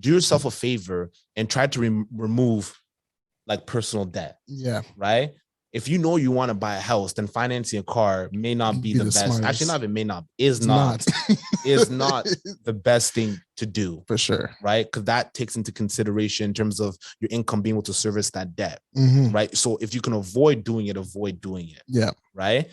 do yourself a favor and try to remove like personal debt. Yeah. Right. If you know you want to buy a house, then financing a car may not be the best. Smartest. Actually, not even may not, is not the best thing to do. For sure. Right. Because that takes into consideration in terms of your income being able to service that debt. Right. So if you can avoid doing it, avoid doing it. Yeah. Right.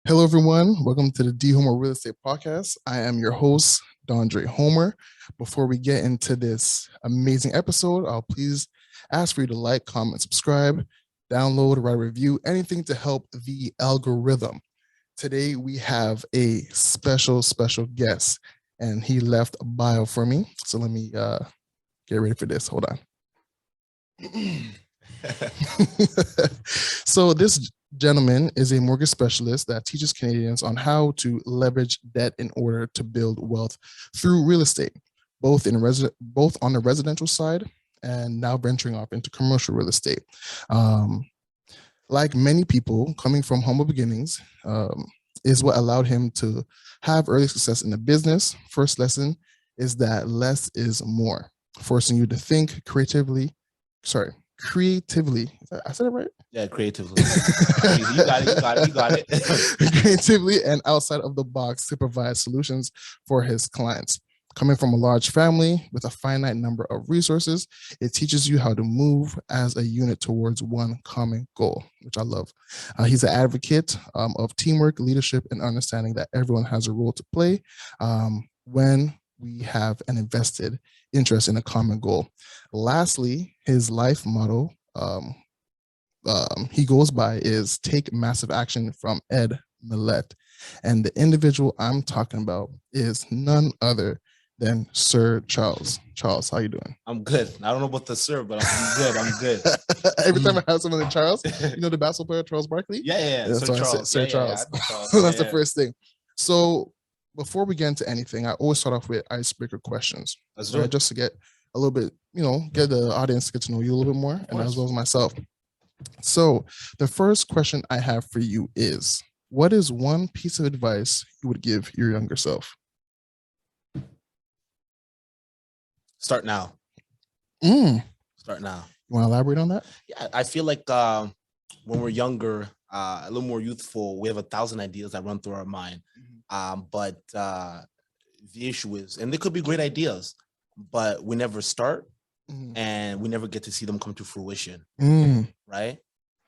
Hello, everyone. Welcome to the D Homer Real Estate Podcast. I am your host, Dondre Homer. Before we get into this amazing episode, I'll please ask for you to like, comment, subscribe, download, write a review, anything to help the algorithm. Today, we have a special guest, and he left a bio for me. So let me get ready for this. Hold on. So this gentleman is a mortgage specialist that teaches Canadians on how to leverage debt in order to build wealth through real estate, both on the residential side and now venturing off into commercial real estate. Like many people coming from humble beginnings, is what allowed him to have early success in the business. First lesson is that less is more, forcing you to think creatively. I said it right? Yeah, creatively. You got it. Creatively and outside of the box to provide solutions for his clients. Coming from a large family with a finite number of resources, it teaches you how to move as a unit towards one common goal, which I love. He's an advocate of teamwork, leadership, and understanding that everyone has a role to play when we have an invested interest in a common goal. Lastly, his life motto he goes by is take massive action, from Ed Mylett. And the individual I'm talking about is none other than Sir Charles. Charles, how you doing? I'm good. I don't know about the sir, but I'm good. Every time I have someone named Charles, you know the basketball player Charles Barkley? Yeah. Sir Charles. Sir Charles. So that's the first thing. So before we get into anything, I always start off with icebreaker questions. That's right. Just to get a little bit, get the audience to get to know you a little bit more, and as well as myself. So the first question I have for you is, what is one piece of advice you would give your younger self? Start now. Start now. You want to elaborate on that? Yeah, I feel like when we're younger, a little more youthful, we have 1,000 ideas that run through our mind. But the issue is, and they could be great ideas, but we never start and we never get to see them come to fruition. Right?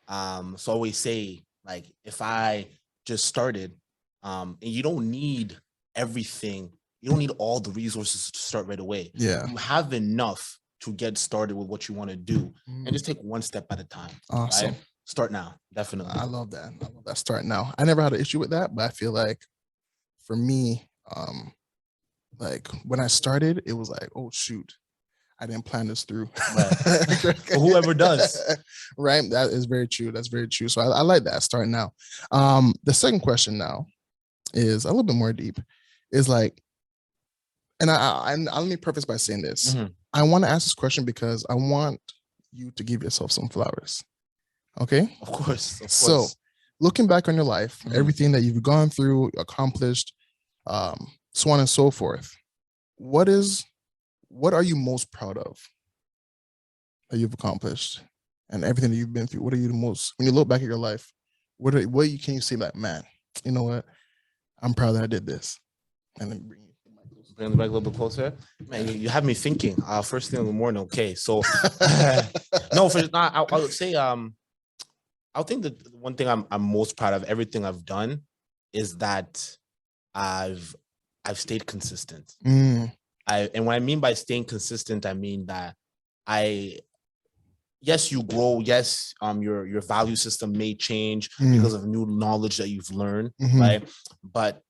So I always say, like, if I just started, and you don't need everything, you don't need all the resources to start right away. Yeah. You have enough to get started with what you want to do, and just take one step at a time. Awesome. Right? Start now, definitely. I love that. Start now. I never had an issue with that, but I feel like for me, like when I started, it was like, oh shoot, I didn't plan this through. Right. Well, whoever does. Right. That is very true. That's very true. So I like that. Start now. The second question now is a little bit more deep. Is like, and I let me preface by saying this. I want to ask this question because I want you to give yourself some flowers. Okay? Of course. So looking back on your life, everything that you've gone through, accomplished, so on and so forth, what are you most proud of that you've accomplished, and everything that you've been through? What are you the most, when you look back at your life, can you say, like, man, you know what? I'm proud that I did this. And then bring the mic a little bit closer. Man, you have me thinking. First thing in the morning. Okay, so no, I would say I think that the one thing I'm most proud of everything I've done is that I've stayed consistent. And what I mean by staying consistent, I mean that yes, you grow. Yes, your value system may change because of new knowledge that you've learned, right? But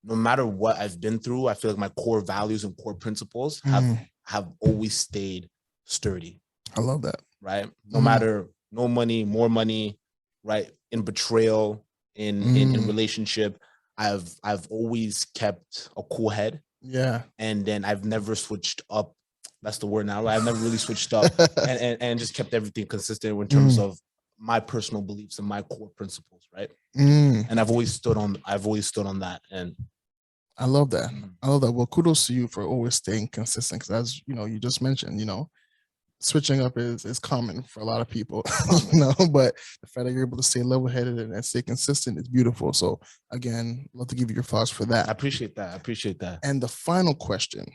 no matter what I've been through, I feel like my core values and core principles have always stayed sturdy. I love that. Right? No matter no money, more money, right? In betrayal, in relationship, I've always kept a cool head. Yeah. And then I've never switched up. That's the word now, right? I've never really switched up and just kept everything consistent in terms of my personal beliefs and my core principles, right? And I've always stood on that. And I love that. I love that. Well, kudos to you for always staying consistent. Because as you know, you just mentioned, switching up is common for a lot of people, but the fact that you're able to stay level-headed and stay consistent is beautiful. So again, love to give you your thoughts for that. I appreciate that. And the final question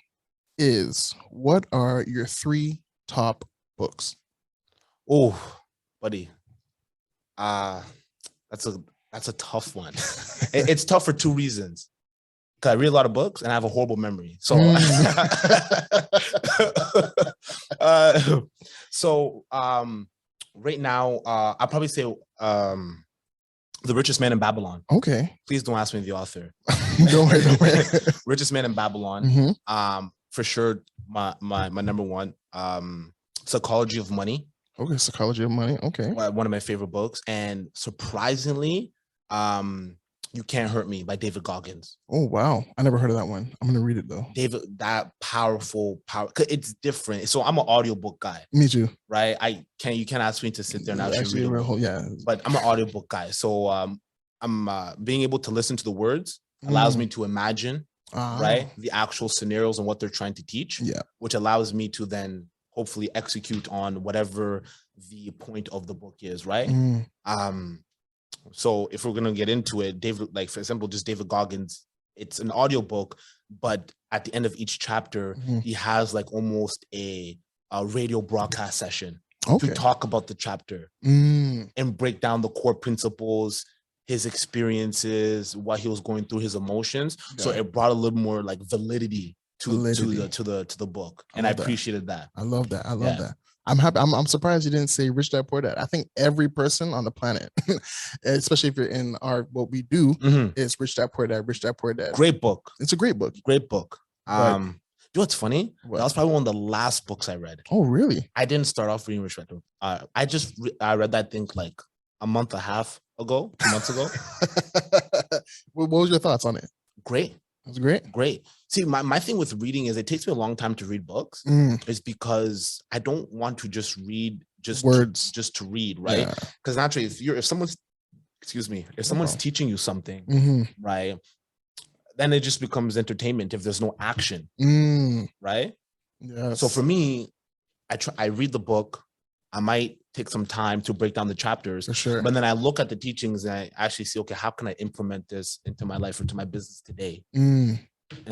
is, what are your 3 top books? Oh, buddy. That's a tough one. It's tough for 2 reasons. Because I read a lot of books and I have a horrible memory. So, right now, I'll probably say The Richest Man in Babylon. Okay. Please don't ask me the author. Don't worry. Richest Man in Babylon. For sure, my number one. Psychology of Money. Okay, Psychology of Money. Okay. One of my favorite books. And surprisingly, You Can't Hurt Me by David Goggins. Oh, wow. I never heard of that one. I'm going to read it though. David, that powerful. It's different. So I'm an audiobook guy. Me too. Right? You can't ask me to sit there and actually read it. Yeah. But I'm an audiobook guy. So I'm being able to listen to the words allows me to imagine, right? The actual scenarios and what they're trying to teach. Yeah. Which allows me to then hopefully execute on whatever the point of the book is, right? So if we're going to get into it, David, like for example, just David Goggins, it's an audiobook, but at the end of each chapter, he has like almost a radio broadcast session to talk about the chapter and break down the core principles, his experiences, what he was going through, his emotions. So it brought a little more like validity to the book, and I appreciated that. I love that. I love that. I'm happy. I'm surprised you didn't say Rich Dad Poor Dad. I think every person on the planet, especially if you're in what we do, is Rich Dad Poor Dad. Rich Dad Poor Dad. Great book. It's a great book. Great book. You know what's funny? That was probably one of the last books I read. Oh, really? I didn't start off reading Rich Dad Poor Dad. I read that, I think, like a month and a half ago, 2 months ago. What was your thoughts on it? Great. It was great. Great. See, my thing with reading is it takes me a long time to read books. Is because I don't want to just read words just to read, right? Because naturally, if someone's teaching you something, right, then it just becomes entertainment if there's no action, right? Yeah. So for me, I read the book. I might take some time to break down the chapters, for sure. But then I look at the teachings and I actually see, okay, how can I implement this into my life or to my business today, and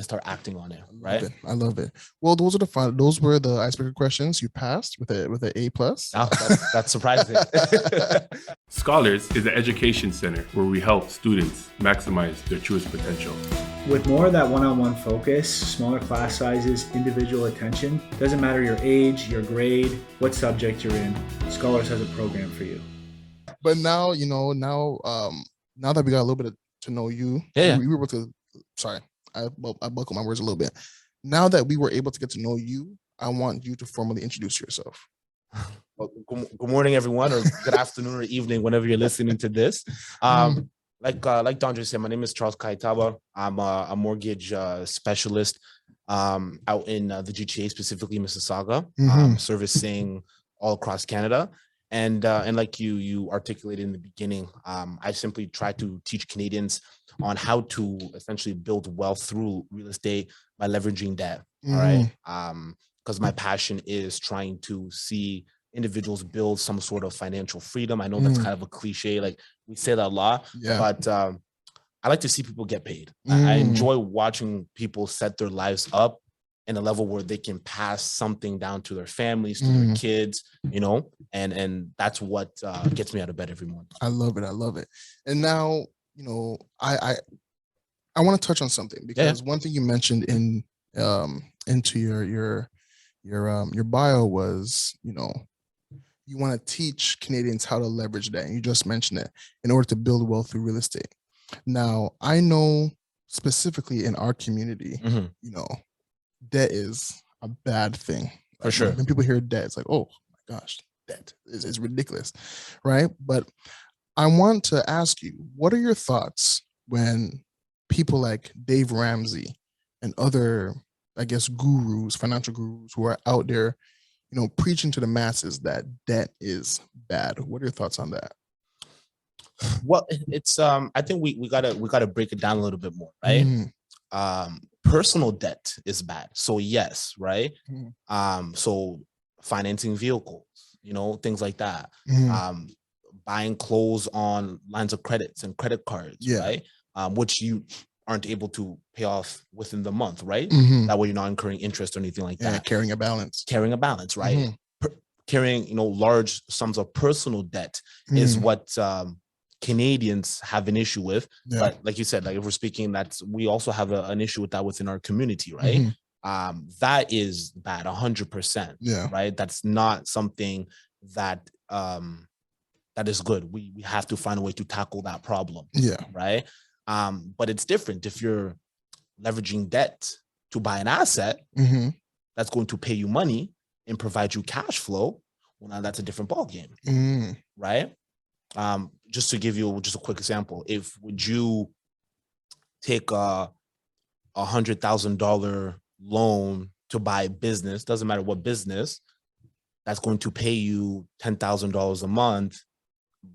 start acting on it, right? I love it. Well, those were the icebreaker questions. You passed with an A+. Oh, that's surprising. Scholars is an education center where we help students maximize their truest potential. With more of that one-on-one focus, smaller class sizes, individual attention, doesn't matter your age, your grade, what subject you're in, Scholars has a program for you. But now, now that we got a little bit to know you, we were able to, I buckle my words a little bit. Now that we were able to get to know you, I want you to formally introduce yourself. Well, good morning, everyone, or good afternoon or evening, whenever you're listening to this. Like Dondre said, my name is Charles Kaitaba. I'm a mortgage specialist out in the GTA, specifically Mississauga, servicing all across Canada. And like you articulated in the beginning, I simply try to teach Canadians on how to essentially build wealth through real estate by leveraging debt. All right. Because my passion is trying to see individuals build some sort of financial freedom. I know that's kind of a cliche, like we say that a lot, but I like to see people get paid. I enjoy watching people set their lives up in a level where they can pass something down to their families, to their kids, and that's what gets me out of bed every morning. I love it. And now, I want to touch on something, because one thing you mentioned into your bio was, you want to teach Canadians how to leverage that. And you just mentioned it in order to build wealth through real estate. Now, I know specifically in our community, debt is a bad thing. For sure. When people hear debt, it's like, oh my gosh, debt is ridiculous, right? But I want to ask you, what are your thoughts when people like Dave Ramsey and other, I guess, gurus, financial gurus who are out there, preaching to the masses that debt is bad? What are your thoughts on that? Well, it's I think we gotta break it down a little bit more, right? personal debt is bad. So yes, right? So financing vehicles, things like that. Buying clothes on lines of credits and credit cards, right? Which you aren't able to pay off within the month, right? That way you're not incurring interest or anything like that. Carrying a balance, right? Carrying, large sums of personal debt is what Canadians have an issue with. But like you said, like if we're speaking, we also have an issue with that within our community, right? That is bad, 100%. Right. That's not something that that is good. We have to find a way to tackle that problem. Right. But it's different if you're leveraging debt to buy an asset that's going to pay you money and provide you cash flow. Well, now that's a different ballgame. Right. Just to give you just a quick example, would you take a $100,000 loan to buy a business, doesn't matter what business, that's going to pay you $10,000 a month,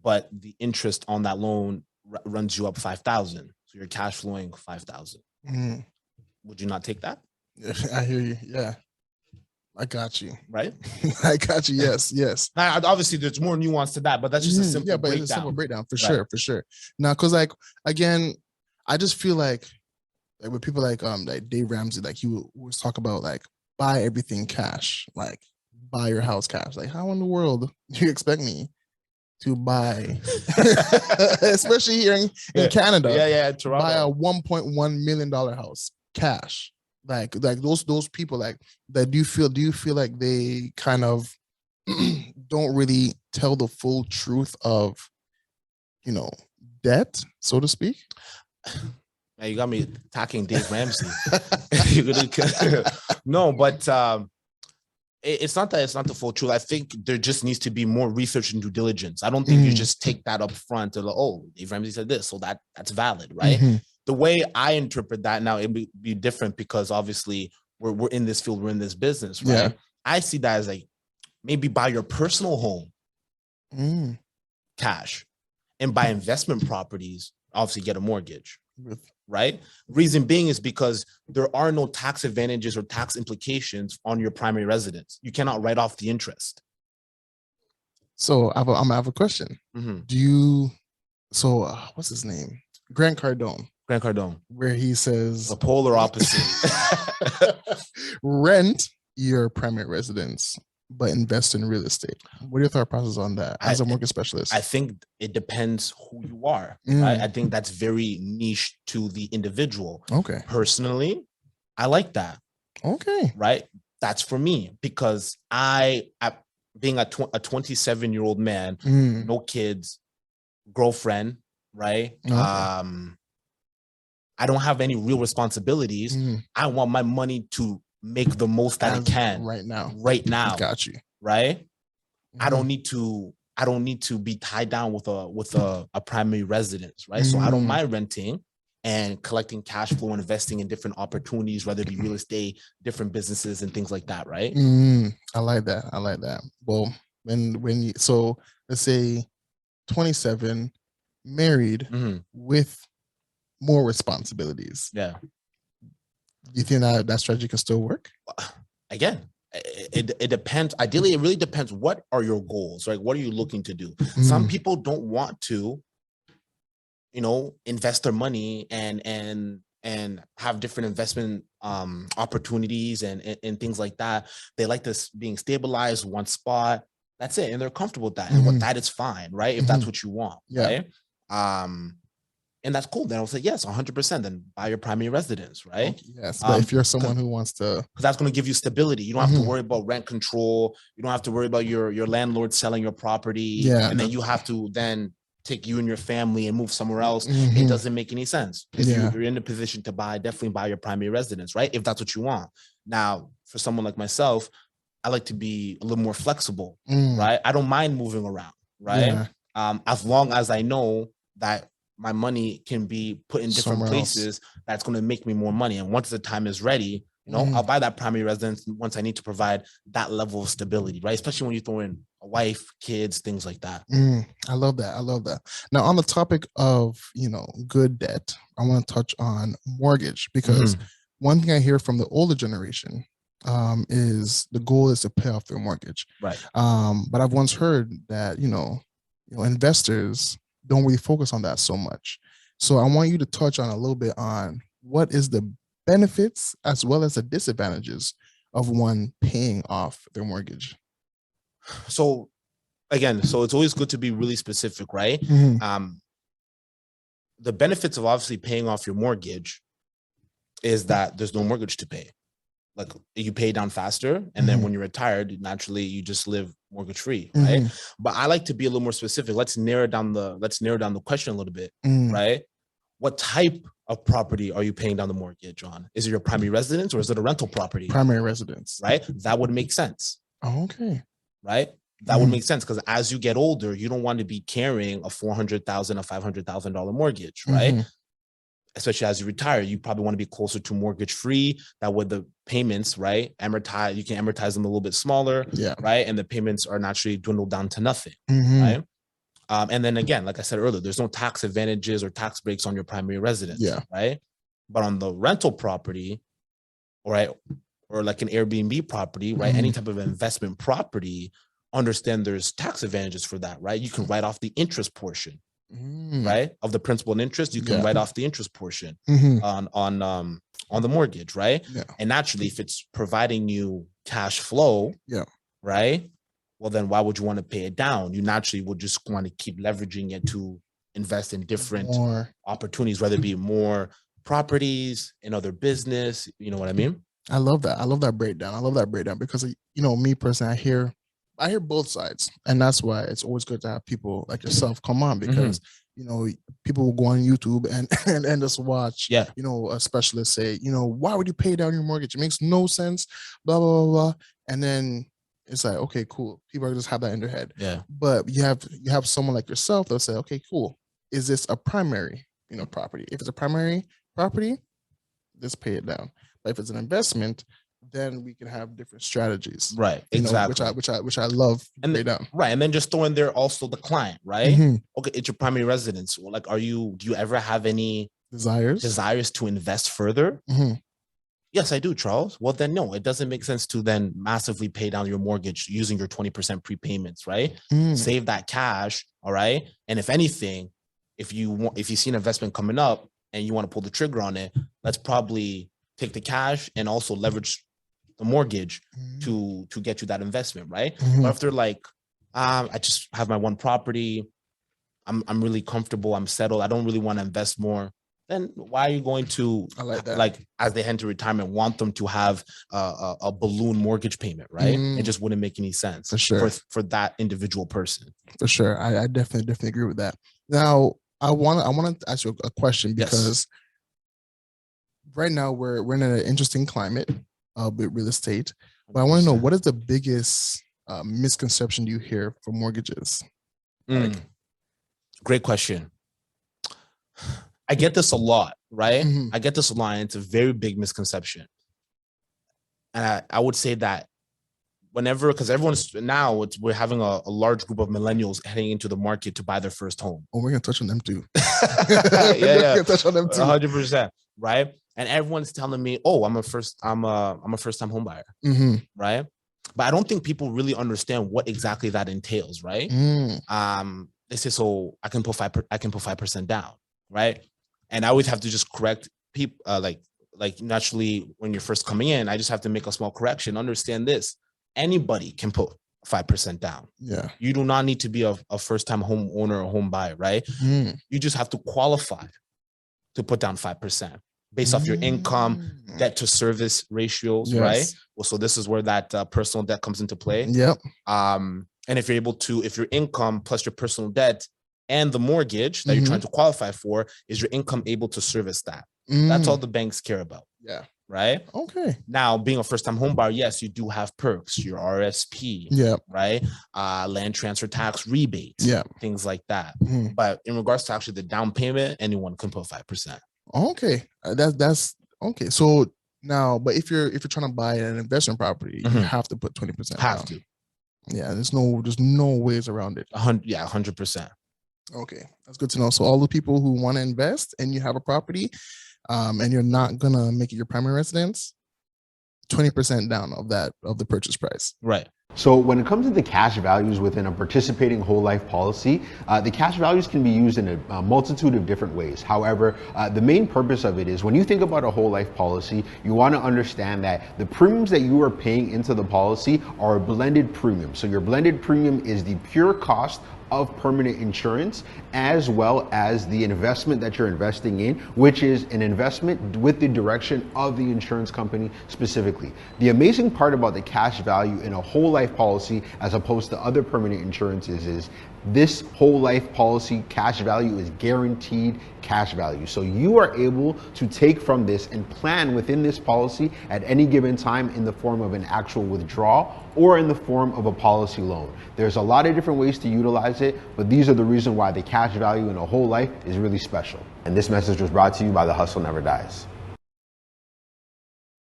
but the interest on that loan runs you up $5,000. So you're cash flowing $5,000. Would you not take that? I hear you. Yeah. I got you. Right? I got you. Yes. Now, obviously, there's more nuance to that, but that's just a simple breakdown. It's a simple breakdown for sure. Now, because again, I just feel like with people like Dave Ramsey, he would always talk about buy everything cash, buy your house cash. How in the world do you expect me to buy, especially here in Canada? Toronto. Buy a $1.1 million house cash. Like those people that do you feel like they kind of don't really tell the full truth of debt, so to speak? Now you got me attacking Dave Ramsey. No, but it's not that it's not the full truth. I think there just needs to be more research and due diligence. I don't think you just take that up front and Dave Ramsey said this, so that's valid, right? The way I interpret that now, it would be different because obviously we're in this field, we're in this business, right? I see that as maybe buy your personal home cash and buy investment properties, obviously get a mortgage, right? Reason being is because there are no tax advantages or tax implications on your primary residence. You cannot write off the interest. So I'm gonna have a question. What's his name? Grant Cardone, where he says the polar opposite. Rent your primary residence, but invest in real estate. What are your thought process on that as a mortgage specialist? I think it depends who you are. Right? I think that's very niche to the individual. Okay. Personally, I like that. Okay. Right? That's for me because being a 27-year-old man, no kids, girlfriend, right? Okay. I don't have any real responsibilities. I want my money to make the most that it can right now. Got you. Right? I don't need to be tied down with a primary residence, right? So I don't mind renting and collecting cash flow and investing in different opportunities, whether it be real estate, different businesses and things like that, right? I like that. Well, so let's say 27, married with more responsibilities. Yeah. You think that strategy can still work? Again, it depends. Ideally, it really depends. What are your goals, right? What are you looking to do? Some people don't want to, invest their money and have different investment opportunities and things like that. They like this being stabilized, one spot. That's it. And they're comfortable with that. And that is fine, right? If that's what you want, right? And that's cool. Then I'll say, yes, 100%. Then buy your primary residence, right? Okay, yes. But if you're someone who wants to... Because that's going to give you stability. You don't have to worry about rent control. You don't have to worry about your landlord selling your property. Yeah. And then you have to then take you and your family and move somewhere else. It doesn't make any sense. If you're in a position to definitely buy your primary residence, right? If that's what you want. Now, for someone like myself, I like to be a little more flexible, right? I don't mind moving around, right? As long as I know that my money can be put in different places, that's going to make me more money. And once the time is ready, You know, I'll buy that primary residence once I need to provide that level of stability, right? Especially when you throw in a wife, kids, things like that. I love that. I love that. Now, on the topic of, good debt, I want to touch on mortgage, because one thing I hear from the older generation is the goal is to pay off their mortgage. Right. But I've once heard that, investors don't really focus on that so much. So I want you to touch on a little bit on what is the benefits as well as the disadvantages of one paying off their mortgage. So again, it's always good to be really specific, right? The benefits of obviously paying off your mortgage is that there's no mortgage to pay. Like, you pay down faster, and then when you're retired, naturally you just live mortgage free, right? But I like to be a little more specific. Let's narrow down the question a little bit, right? What type of property are you paying down the mortgage on? Is it your primary residence, or is it a rental property? Primary residence. Right? That would make sense. Oh, okay. Right? That would make sense, because as you get older, you don't want to be carrying a $400,000, a $500,000 mortgage, right? Especially as you retire, you probably want to be closer to mortgage free. That way the payments, right, you can amortize them a little bit smaller, right? And the payments are naturally dwindled down to nothing, right? And then again, like I said earlier, there's no tax advantages or tax breaks on your primary residence, right? But on the rental property, right, or like an Airbnb property, right, any type of investment property, understand there's tax advantages for that, right? You can write off the interest portion, right, of the principal and interest. You can write off the interest portion on the mortgage, right? And naturally, if it's providing you cash flow, right, well, then why would you want to pay it down? You naturally would just want to keep leveraging it to invest in different opportunities, whether it be more properties, in other business. You know what I mean? I love that. I love that breakdown. I love that breakdown because, me personally, I hear both sides, and that's why it's always good to have people like yourself come on, because people will go on YouTube and just watch a specialist say, why would you pay down your mortgage? It makes no sense, blah blah blah blah. And then it's like, okay, cool, people just have that in their head. But you have someone like yourself that'll say, okay, cool, is this a primary property? If it's a primary property, just pay it down. But if it's an investment, then we can have different strategies, right? Exactly, which I love. And right, and then just throw in there also the client, right? Okay, it's your primary residence. Well, like, do you ever have any desires to invest further? Yes, I do, Charles. Well, then no, it doesn't make sense to then massively pay down your mortgage using your 20% prepayments, right? Save that cash, all right? And if anything, if you see an investment coming up and you want to pull the trigger on it, let's probably take the cash and also leverage the mortgage to get you that investment, right? But if they're like, I just have my one property, I'm really comfortable, I'm settled, I don't really want to invest more, then why are you going to, like as they head into retirement, want them to have a balloon mortgage payment, right? It just wouldn't make any sense for that individual person. For sure. I definitely agree with that. Now, I want to ask you a question, because right now we're in an interesting climate with real estate, but I want to know, what is the biggest misconception you hear for mortgages? Great question. I get this a lot, right? I get this a lot, and it's a very big misconception. And I would say that because we're having a large group of millennials heading into the market to buy their first home. Oh, we're gonna touch on them too. Yeah, touch on them too. 100%, right? And everyone's telling me, "Oh, I'm a first-time home buyer," right? But I don't think people really understand what exactly that entails, right? They say, "So I can put 5% down," right? And I always have to just correct people, like naturally when you're first coming in, I just have to make a small correction. Understand this: anybody can put 5% down. You do not need to be a first-time homeowner or home buyer, right? You just have to qualify to put down 5%. Based off your income, debt to service ratios, right? Well, so this is where that personal debt comes into play. And if your income plus your personal debt and the mortgage that you're trying to qualify for, is your income able to service that? That's all the banks care about. Right? Okay. Now, being a first-time home buyer, yes, you do have perks, your RSP, right? Land transfer tax rebates, things like that. But in regards to actually the down payment, anyone can put 5%. Okay, that's okay. So Now, but if you're trying to buy an investment property, you have to put 20% Have down. to. Yeah, there's no ways around it. 100%. Okay, that's good to know. So all the people who want to invest and you have a property, and you're not gonna make it your primary residence, 20% down of the purchase price. Right. So when it comes to the cash values within a participating whole life policy, the cash values can be used in a multitude of different ways. However, the main purpose of it is when you think about a whole life policy, you want to understand that the premiums that you are paying into the policy are a blended premium. So your blended premium is the pure cost of permanent insurance, as well as the investment that you're investing in, which is an investment with the direction of the insurance company specifically. The amazing part about the cash value in a whole life policy as opposed to other permanent insurances is this whole life policy cash value is guaranteed cash value. So you are able to take from this and plan within this policy at any given time in the form of an actual withdrawal or in the form of a policy loan. There's a lot of different ways to utilize it, but these are the reason why the cash value in a whole life is really special. And this message was brought to you by The Hustle Never Dies.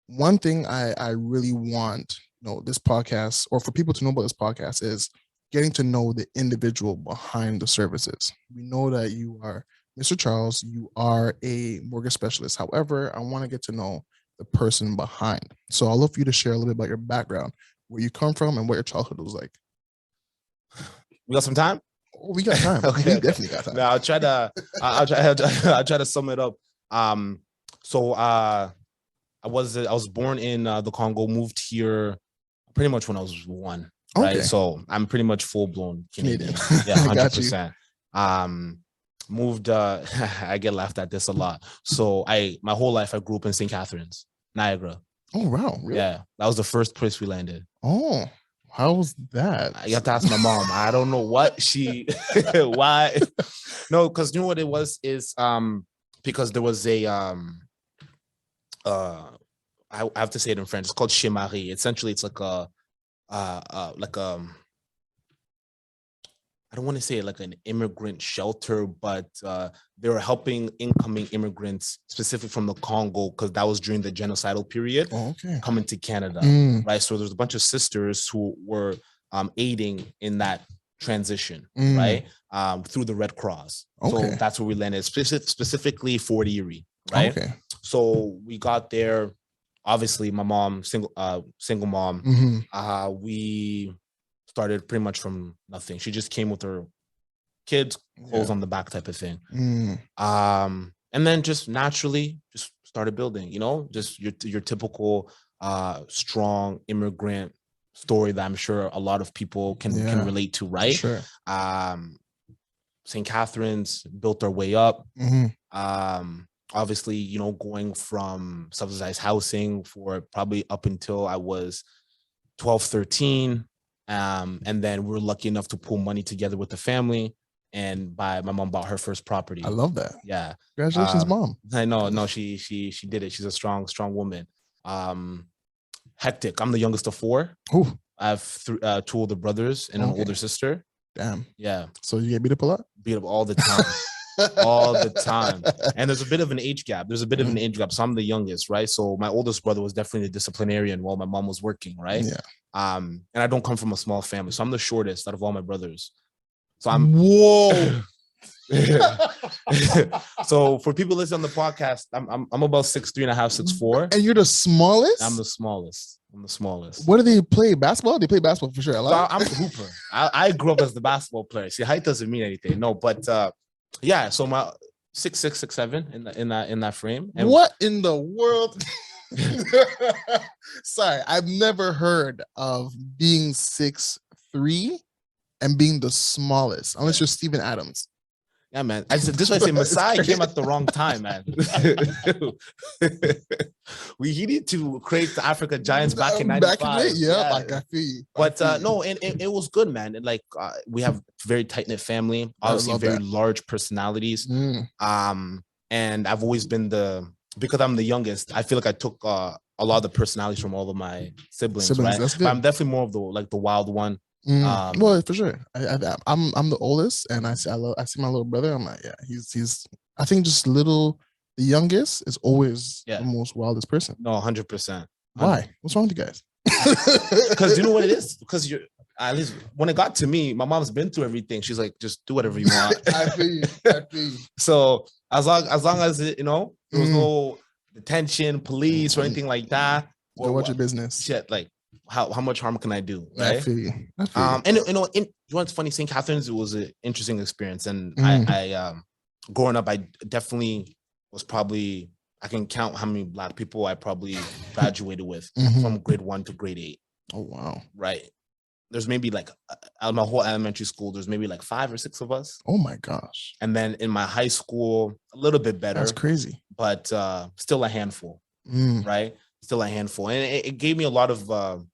One thing I really want, this podcast, or for people to know about this podcast, is getting to know the individual behind the services. We know that you are Mr. Charles, you are a mortgage specialist. However, I want to get to know the person behind. So I'd love for you to share a little bit about your background, where you come from, and what your childhood was like. We got some time? Oh, we got time. Okay. We definitely got time. Now I'll try to sum it up. So I was born in the Congo, moved here pretty much when I was 1. Right. Okay. So I'm pretty much full blown Canadian. Yeah, I got you. 100%. Moved I get laughed at this a lot. So my whole life I grew up in St. Catharines, Niagara. Oh wow. Really? Yeah. That was the first place we landed. Oh, how was that? You have to ask my mom. I don't know what why. No, because you know what it was is because there was a I have to say it in French. It's called Chez Marie. Essentially, it's like I don't want to say like an immigrant shelter, but they were helping incoming immigrants, specifically from the Congo, because that was during the genocidal period, coming to Canada, right? So there's a bunch of sisters who were aiding in that transition, right? Through the Red Cross. So that's where we landed, specifically Fort Erie, right? So we got there. Obviously, my mom, single mom. We started pretty much from nothing. She just came with her kids, clothes on the back type of thing. And then just naturally just started building, just your typical strong immigrant story that I'm sure a lot of people can relate to, right? Sure. St. Catharines, built our way up. Obviously, going from subsidized housing for probably up until I was 12, 13. And then we were lucky enough to pool money together with the family and my mom bought her first property. I love that. Yeah. Congratulations, mom. I know. No, she did it. She's a strong woman. Hectic. I'm the youngest of 4. Ooh. I have 2 older brothers and an older sister. Damn. Yeah. So you get beat up a lot? Beat up all the time. All the time. And there's a bit of an age gap. So I'm the youngest, right? So my oldest brother was definitely the disciplinarian while my mom was working, right? Yeah. And I don't come from a small family, so I'm the shortest out of all my brothers. So I'm whoa. So for people listening on the podcast, I'm about 6'3.5", 6'4". And you're the smallest? I'm the smallest. What do they play? Basketball? They play basketball for sure. I'm a hooper. I grew up as the basketball player. See, height doesn't mean anything. No, but yeah. So my 6'6", 6'7" in that frame. And what in the world? Sorry, I've never heard of being 6'3" and being the smallest, unless you're Steven Adams. Yeah, man. I said this. I say Masai came at the wrong time, man. He needed to create the Africa Giants back in '95. Yeah, like I feel you. But no, and it was good, man. And like we have very tight knit family, obviously very large personalities. And I've always been because I'm the youngest. I feel like I took a lot of the personalities from all of my siblings, right? That's good. But I'm definitely more of the wild one. Well, for sure. I'm the oldest, and I see my little brother. I'm like, yeah, he's I think just little The youngest is always Yeah. the most wildest person. No, 100%. Why? What's wrong with you guys? Because you know what it is? Because you're, at least when it got to me, my mom's been through everything. She's like, just do whatever you want. I feel you. I feel you. So as long as it, there was no detention, police, or anything like that. Go watch your business. Shit, like how much harm can I do? Right. I feel you. I feel you. And you know what's funny? St. Catherine's, it was an interesting experience, and I growing up, I definitely was probably, I can count how many Black people I probably graduated with from grade 1 to grade 8. Oh wow. Right. There's maybe like out of my whole elementary school, there's maybe like 5 or 6 of us. Oh my gosh. And then in my high school, a little bit better. That's crazy. But still a handful, right? Still a handful. And it gave me a lot of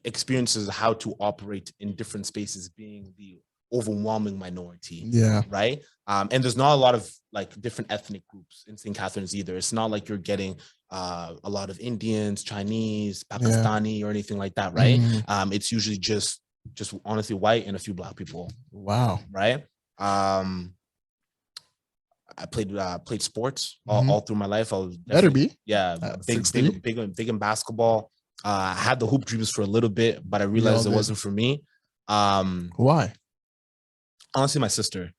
experiences how to operate in different spaces, being the overwhelming minority. Yeah. Right. And there's not a lot of like different ethnic groups in St. Catherine's either. It's not like you're getting a lot of Indians, Chinese, Pakistani, or anything like that, right? It's usually just honestly white and a few Black people. Wow. Right. I played sports all through my life. I was better be. Yeah, big in basketball. I had the hoop dreams for a little bit, but I realized it wasn't for me. Why? Honestly, my sister.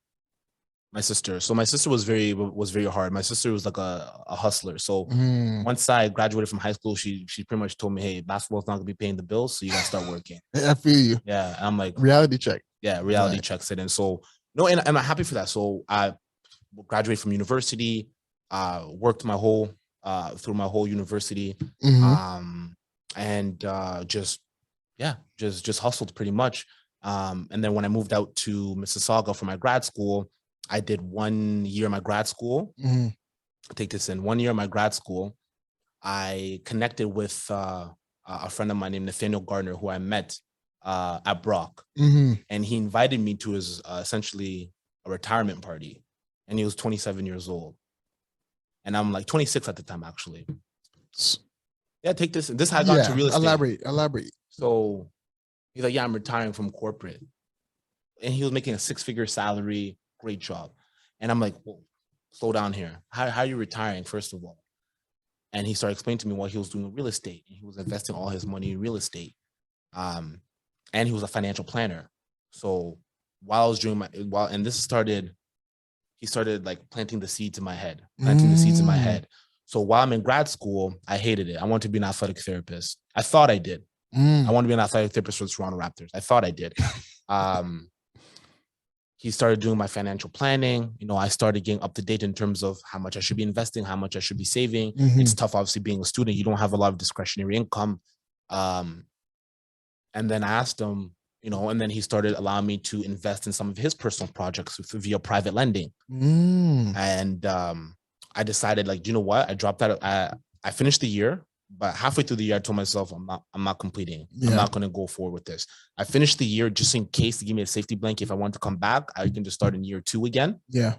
So my sister was very hard. My sister was like a hustler. So once I graduated from high school, she pretty much told me, hey, basketball's not gonna be paying the bills, so you gotta start working. I feel you. Yeah. And I'm like, reality check. Yeah, reality checks it. And so and I'm happy for that. So I graduated from university, worked my whole through my whole university, and just hustled pretty much. And then when I moved out to Mississauga for my grad school, I did 1 year of my grad school. Take this in. 1 year of my grad school, I connected with a friend of mine named Nathaniel Gardner, who I met at Brock. And he invited me to his essentially a retirement party. And he was 27 years old. And I'm like 26 at the time, actually. Yeah, take this. This had gone to real estate. Elaborate. So he's like, yeah, I'm retiring from corporate. And he was making a 6-figure salary, great job. And I'm like, well, slow down here. How are you retiring, first of all? And he started explaining to me what he was doing in real estate. He was investing all his money in real estate. And he was a financial planner. So while I was doing he started like planting the seeds in my head. So while I'm in grad school, I hated it. I wanted to be an athletic therapist. I thought I did. I wanted to be an athletic therapist for the Toronto Raptors. I thought I did. He started doing my financial planning. I started getting up to date in terms of how much I should be investing, how much I should be saving. It's tough, obviously, being a student. You don't have a lot of discretionary income. And then I asked him, and then he started allowing me to invest in some of his personal projects via private lending. And I decided, like, you know what? I dropped out. I finished the year, but halfway through the year, I told myself, I'm not completing. I'm not going to go forward with this. I finished the year just in case to give me a safety blanket. If I want to come back, I can just start in year 2 again. Yeah.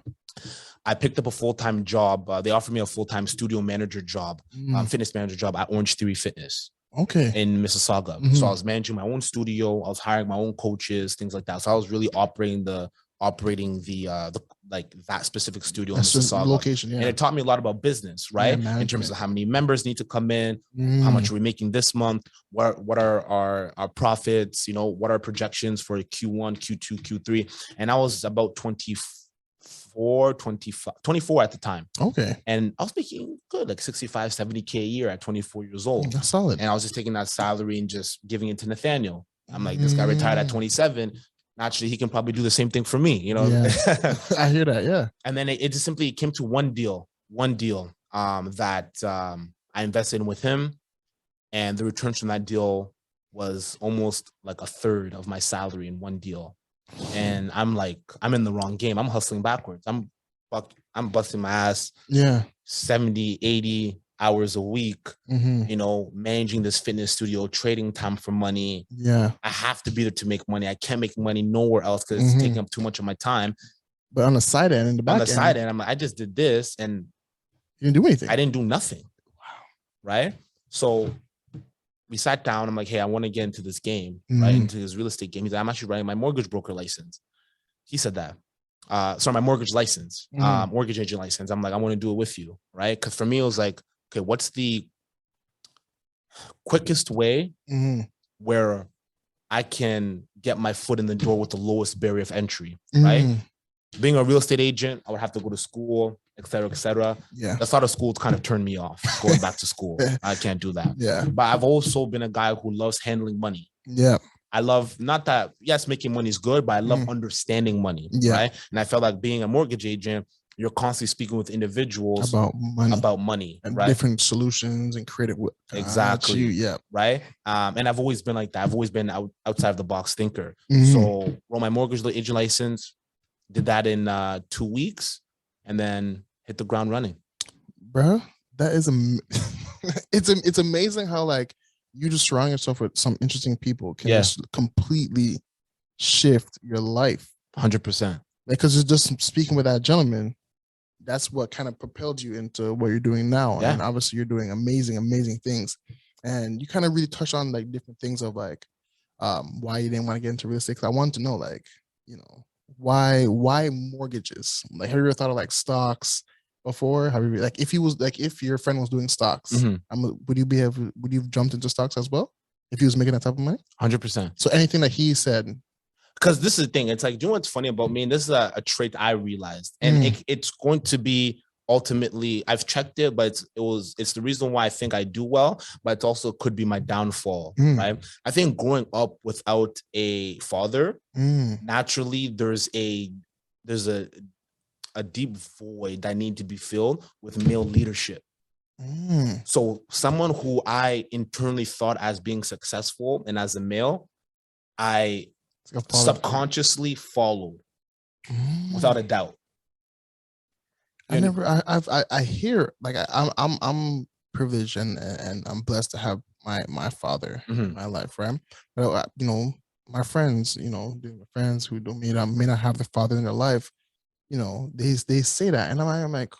I picked up a full-time job. They offered me a full-time studio manager job, fitness manager job at Orange Theory Fitness. Okay. In Mississauga. So I was managing my own studio. I was hiring my own coaches, things like that. So I was really operating the like that specific studio in Mississauga location. And it taught me a lot about business, right? In terms of how many members need to come in, how much are we making this month, what are our profits, what are projections for Q1, Q2, Q3. And I was about 24 at the time. Okay. And I was making good, like 65, 70K a year at 24 years old. That's solid. And I was just taking that salary and just giving it to Nathaniel. I'm like, this guy retired at 27. Naturally, he can probably do the same thing for me, Yeah. I hear that. Yeah. And then it just simply came to one deal that I invested in with him. And the returns from that deal was almost like a third of my salary in one deal. And I'm like, I'm in the wrong game. I'm hustling backwards. I'm busting my ass. Yeah. 70, 80 hours a week, managing this fitness studio, trading time for money. Yeah. I have to be there to make money. I can't make money nowhere else because it's taking up too much of my time. But on the side end, I'm like, I just did this and you didn't do anything. I didn't do nothing. Wow. Right. So we sat down. I'm like, hey, I want to get into this game, right? Into this real estate game. He's like, I'm actually writing my mortgage broker license. He said that. my mortgage license, Mhm. mortgage agent license. I'm like, I want to do it with you, right? Because for me, it was like, okay, what's the quickest way Mhm. where I can get my foot in the door with the lowest barrier of entry, right? Mhm. Being a real estate agent, I would have to go to school, et cetera, et cetera. Yeah. The thought of school kind of turned me off going back to school. I can't do that. Yeah. But I've also been a guy who loves handling money. Yeah. I love, not that, yes, making money is good, but I love understanding money, Yeah. right? And I felt like being a mortgage agent, you're constantly speaking with individuals About money and right? Different solutions and creative. Exactly. Yeah. Right. And I've always been like that. I've always been outside of the box thinker. Mhm. So roll my mortgage agent license, did that in 2 weeks, and then hit the ground running. Bro, that is it's amazing how like you just surround yourself with some interesting people can just completely shift your life. 100%. Because it's just speaking with that gentleman, that's what kind of propelled you into what you're doing now. Yeah. And obviously you're doing amazing things. And you kind of really touched on like different things of like why you didn't want to get into real estate. 'Cause I wanted to know, like, you know, why mortgages? Like, have you ever thought of like stocks before? Have you like if your friend was doing stocks, would you have jumped into stocks as well if he was making that type of money? 100%. So anything that he said. Because this is the thing. It's like, do you know what's funny about me? And this is a trait I realized. And it's going to be ultimately, I've checked it, but it's the reason why I think I do well, but it also could be my downfall, right? I think growing up without a father, naturally there's a deep void that need to be filled with male leadership. So someone who I internally thought as being successful and as a male, I subconsciously followed without a doubt. I hear like I'm privileged and I'm blessed to have my father in my life, right? But you know, my friends, you know, my friends who may not have the father in their life, you know, they say that, and I'm like,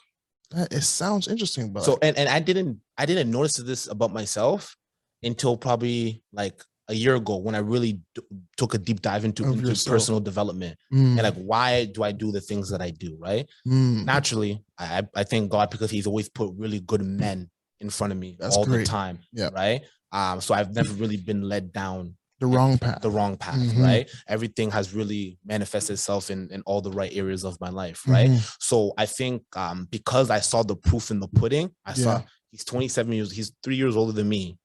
it sounds interesting, but so like, and I didn't notice this about myself until probably like a year ago when I really took a deep dive into personal development and like, why do I do the things that I do, right? Naturally, I thank God because he's always put really good men in front of me the time, right? So I've never really been led down the wrong path, right? Everything has really manifested itself in all the right areas of my life, right? So I think because I saw the proof in the pudding, I saw he's 27 years, he's 3 years older than me,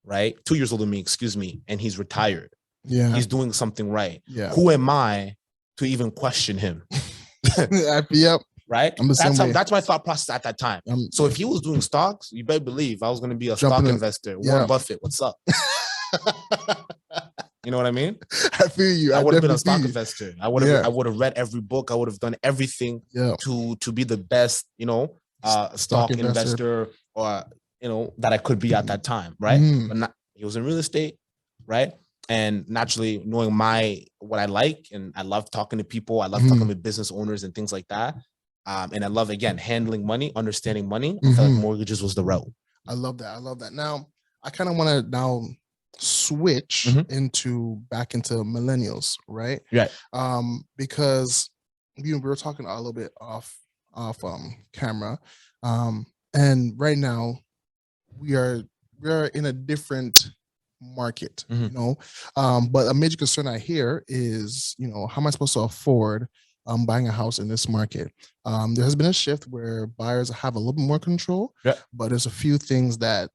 right? 2 years older than me, excuse me, and he's retired. Yeah, he's doing something right. Yeah, who am I to even question him? Yep. Right. That's my thought process at that time. So if he was doing stocks, you better believe I was going to be a stock investor. Warren Buffett, what's up? You know what I mean? I feel you. I would have been a stock investor. I would have read every book. I would have done everything to be the best, you know, stock investor or, you know, that I could be at that time, right? But he was in real estate, right? And naturally, knowing what I like, and I love talking to people. I love talking with business owners and things like that. And I love, again, handling money, understanding money. I felt like mortgages was the route. I love that. Now, I kind of want to now switch back into millennials, right? Right. Because we were talking a little bit off camera, and right now we are in a different market, you know. But a major concern I hear is, you know, how am I supposed to afford buying a house in this market? There has been a shift where buyers have a little bit more control, but there's a few things that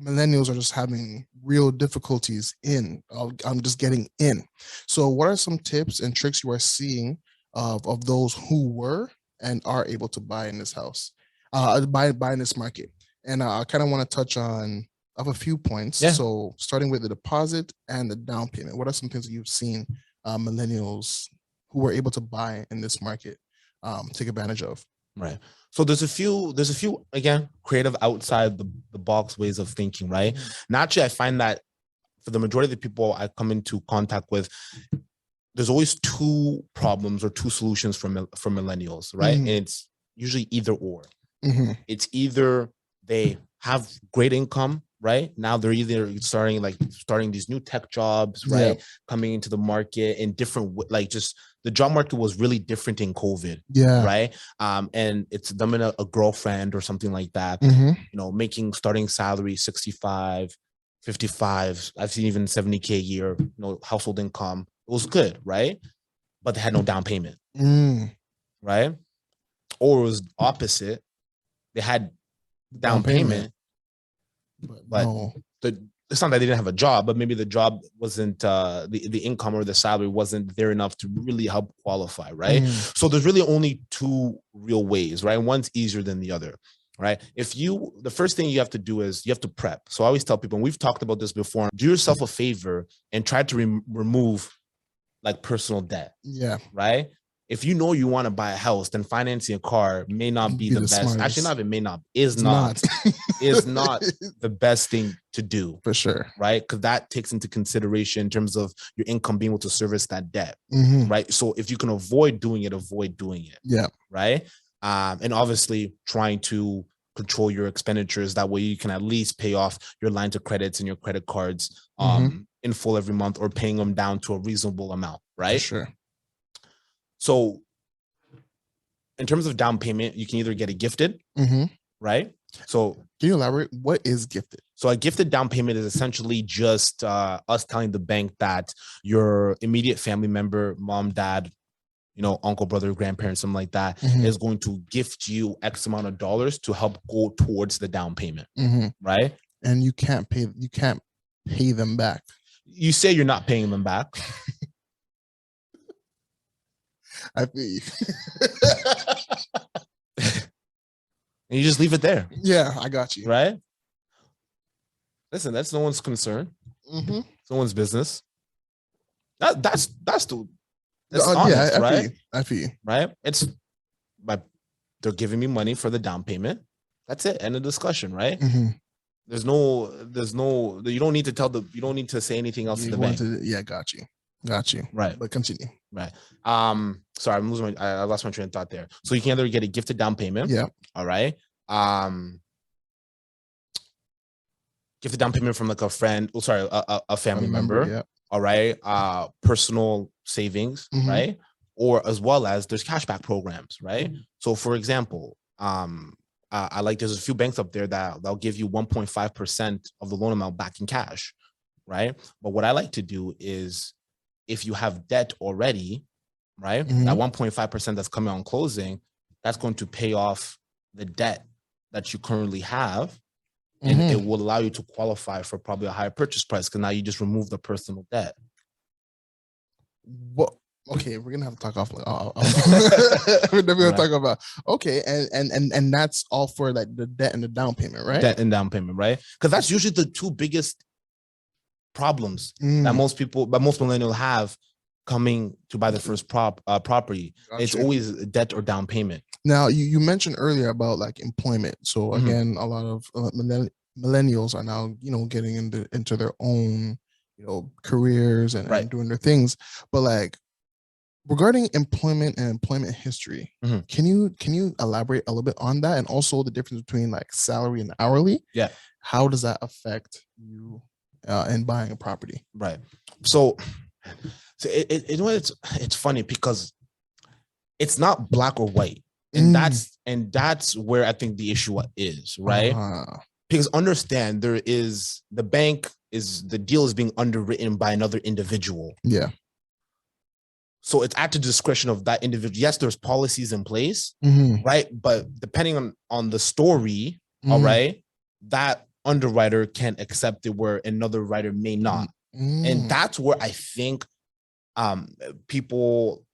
millennials are just having real difficulties in. I'm just getting in. So what are some tips and tricks you are seeing of those who were and are able to buy in this house, buy in this market? And I kind of want to touch on a few points. So starting with the deposit and the down payment, what are some things that you've seen millennials who were able to buy in this market take advantage of? Right. So there's a few, again, creative outside the box ways of thinking, right? Naturally, I find that for the majority of the people I come into contact with, there's always two problems or two solutions for millennials, right? And it's usually either or. It's either they have great income, right? Now they're either starting these new tech jobs, right? Coming into the market in different, like just the job market was really different in COVID. Yeah. Right. And it's them and a girlfriend or something like that, Mhm. you know, making starting salary 65, 55. I've seen even 70K a year, you know, household income. It was good, right? But they had no down payment, Mm. right? Or it was opposite. They had down payment, but no. it's not that they didn't have a job, but maybe the job wasn't the income or the salary wasn't there enough to really help qualify, right? Mm. So there's really only two real ways, right? One's easier than the other, right? The first thing you have to do is you have to prep. So I always tell people, and we've talked about this before, do yourself a favor and try to remove like personal debt. Yeah. Right. If you know you want to buy a house, then financing a car may not be the best. Smartest. Actually, not, it may not, is not the best thing to do. For sure. Right. Because that takes into consideration in terms of your income being able to service that debt. Mhm. Right. So if you can avoid doing it, avoid doing it. Yeah. Right. And obviously trying to control your expenditures. That way you can at least pay off your lines of credits and your credit cards in full every month, or paying them down to a reasonable amount. Right. For sure. So in terms of down payment, you can either get it gifted, right? So can you elaborate? What is gifted? So a gifted down payment is essentially just us telling the bank that your immediate family member, mom, dad, you know, uncle, brother, grandparents, something like that, is going to gift you X amount of dollars to help go towards the down payment, right? And you can't pay them back. You say you're not paying them back. I feel you. And you just leave it there. Yeah, I got you. Right? Listen, that's no one's concern. It's no one's business. That's honest, yeah, right? I feel you. Right? It's like they're giving me money for the down payment. That's it. End of discussion, right? There's no, you don't need to say anything else to the bank. Got you. Right. But continue. Right. Sorry, I lost my train of thought there. So you can either get a gifted down payment. Yeah. All right. Gifted down payment from like a friend. Oh, sorry, a family member. Yeah. All right. Personal savings, right? Or as well as there's cashback programs, right? So for example, there's a few banks up there that they'll give you 1.5% of the loan amount back in cash, right? But what I like to do is, if you have debt already, right, that 1.5% that's coming on closing, that's going to pay off the debt that you currently have, and it will allow you to qualify for probably a higher purchase price, because now you just remove the personal debt. What? Okay, we're gonna have to talk off. We're never gonna talk about. Okay, and that's all for like the debt and the down payment, right? Debt and down payment, right? Because that's usually the two biggest problems that most millennials have coming to buy the first property. Gotcha. It's always debt or down payment. Now, you mentioned earlier about like employment. So again, a lot of millennials are now, you know, getting into their own, you know, careers and doing their things. But like, regarding employment and employment history, can you elaborate a little bit on that, and also the difference between like salary and hourly? Yeah. How does that affect you in buying a property? Right. So it's funny because it's not black or white, and that's where I think the issue is, right? Because understand, the deal is being underwritten by another individual. Yeah. So it's at the discretion of that individual. Yes, there's policies in place, right? But depending on the story, all right, that underwriter can accept it where another writer may not. And that's where I think people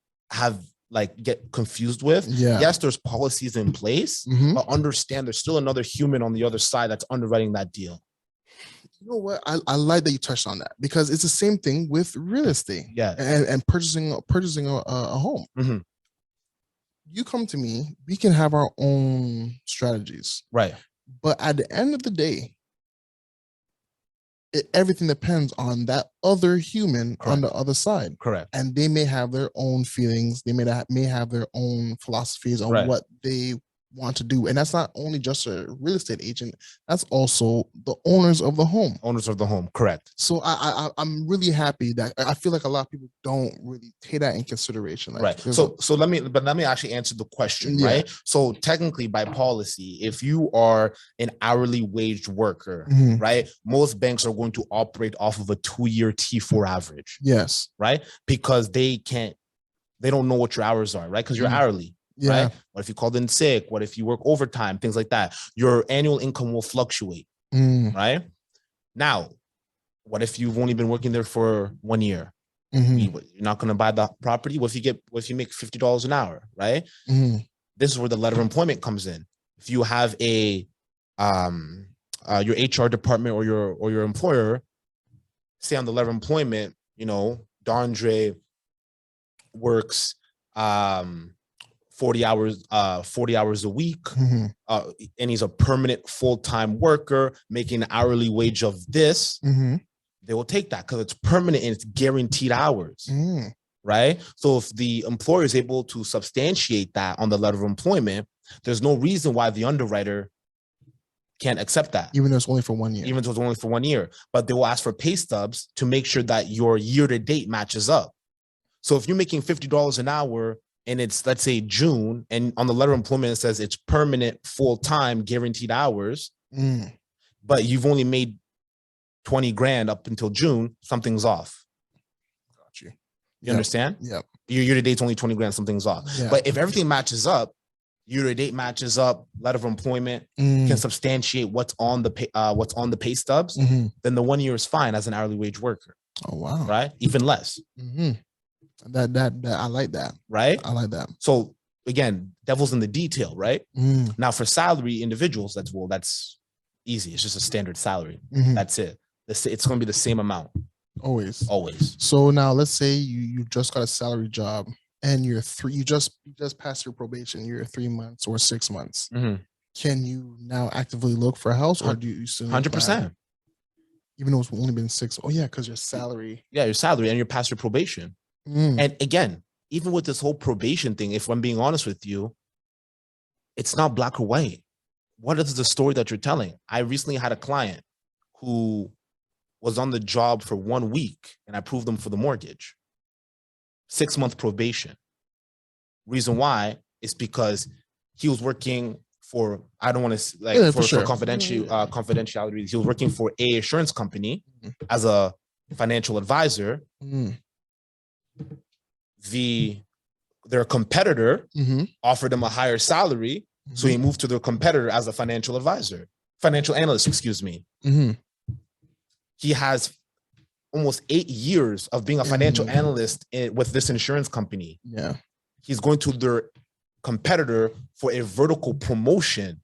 get confused with. Yes, there's policies in place, but understand there's still another human on the other side that's underwriting that deal. You know what? I like that you touched on that, because it's the same thing with real estate. Yeah. And purchasing a home. You come to me, we can have our own strategies. Right. But at the end of the day, everything depends on that other human on the other side. Correct. And they may have their own feelings. They may have their own philosophies on what they want to do. And that's not only just a real estate agent, that's also the owners of the home. Owners of the home, correct. So I'm really happy that I feel like a lot of people don't really take that in consideration. Like, right. So let me actually answer the question, Yeah. right? So technically by policy, if you are an hourly wage worker, Mhm. right, most banks are going to operate off of a 2-year T4 average, Yes. right? Because they don't know what your hours are, right? Because you're hourly. Yeah. Right? What if you called in sick? What if you work overtime? Things like that. Your annual income will fluctuate, right? Now, what if you've only been working there for 1 year? You're not going to buy the property. What if you make $50 an hour, right? This is where the letter of employment comes in. If you have a your HR department or your employer say on the letter of employment, Dondre works 40 hours a week, and he's a permanent full-time worker making an hourly wage of this, they will take that because it's permanent and it's guaranteed hours, right? So if the employer is able to substantiate that on the letter of employment, there's no reason why the underwriter can't accept that. Even though it's only for 1 year. Even though it's only for 1 year. But they will ask for pay stubs to make sure that your year-to-date matches up. So if you're making $50 an hour and it's, let's say, June, and on the letter of employment it says it's permanent, full-time, guaranteed hours, but you've only made 20 grand up until June, something's off. Got you. You understand? Yep. Your year-to-date's only 20 grand, something's off. Yeah. But if everything matches up, year-to-date matches up, letter of employment can substantiate what's on the pay stubs, then the 1 year is fine as an hourly wage worker. Oh, wow. Right? Even less. That I like that. Right? I like that. So again, devil's in the detail, right? Now for salary individuals, that's easy. It's just a standard salary. That's it. It's going to be the same amount. Always. So now let's say you just got a salary job and you just passed your probation, you're 3 months or 6 months. Can you now actively look for a house, or do you still 100%? Even though it's only been 6? Oh yeah, because your salary. Yeah, your salary and you're past your probation. And again, even with this whole probation thing, if I'm being honest with you, it's not black or white. What is the story that you're telling? I recently had a client who was on the job for 1 week and I approved them for the mortgage. 6-month probation. Reason why is because he was working for, I don't want to for confidentiality. He was working for a insurance company as a financial advisor. Their competitor offered him a higher salary, so he moved to their competitor as a financial analyst, excuse me. He has almost 8 years of being a financial analyst with this insurance company. Yeah. He's going to their competitor for a vertical promotion,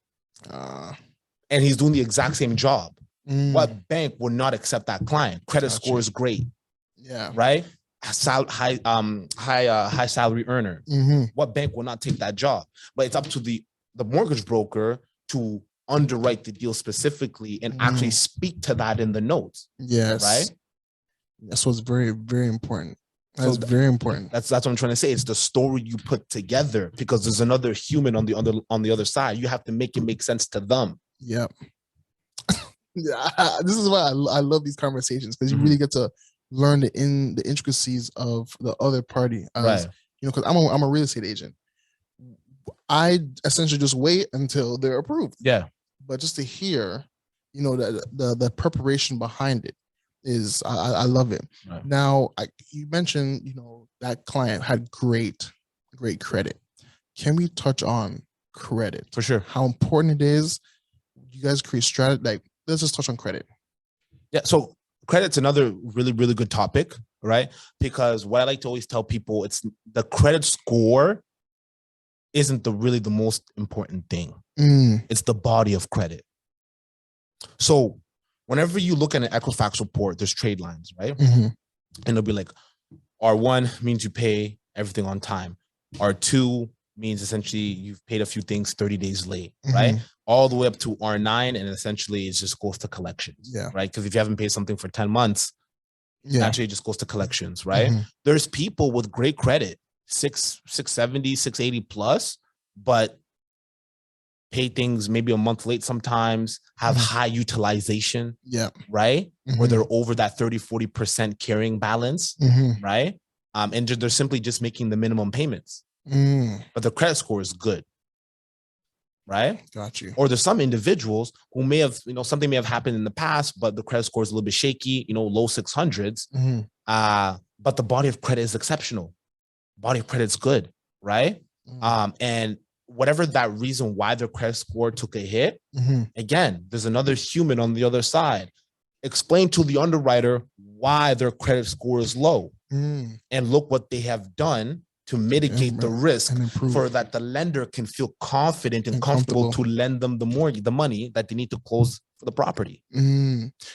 and he's doing the exact same job. What bank would not accept that client? Credit score is great. Yeah. Right? High salary earner. What bank will not take that job? But it's up to the mortgage broker to underwrite the deal specifically and actually speak to that in the notes. Yes. Right? That's what's very, very important. That's very important. That's what I'm trying to say. It's the story you put together, because there's another human on the other side. You have to make it make sense to them. Yep. This is why I love these conversations, because you really get to learn the intricacies of the other party. Right. Because I'm a real estate agent. I essentially just wait until they're approved. Yeah. But just to hear, the preparation behind it is, I love it. Right. Now, you mentioned, that client had great credit. Can we touch on credit? For sure. How important it is? You guys create strategy. Let's just touch on credit. Yeah. So credit's another really, really good topic, right? Because what I like to always tell people, it's the credit score isn't really the most important thing. It's the body of credit. So whenever you look at an Equifax report, there's trade lines, right? And it'll be like, R1 means you pay everything on time. R2 means essentially you've paid a few things 30 days late, right? All the way up to R9, and essentially it just goes to collections, right? Because if you haven't paid something for 10 months, actually it just goes to collections, right? There's people with great credit, 670, 680 plus, but pay things maybe a month late sometimes, have high utilization, right? Where they're over that 30-40% carrying balance, right? And they're simply just making the minimum payments, but their credit score is good, right? Got you. Or there's some individuals who may have, something may have happened in the past, but the credit score is a little bit shaky, low 600s, but the body of credit is exceptional. Body of credit's good, right? And whatever that reason why their credit score took a hit, again, there's another human on the other side. Explain to the underwriter why their credit score is low, and look what they have done to mitigate the risk for that the lender can feel confident and comfortable to lend them the money that they need to close for the property.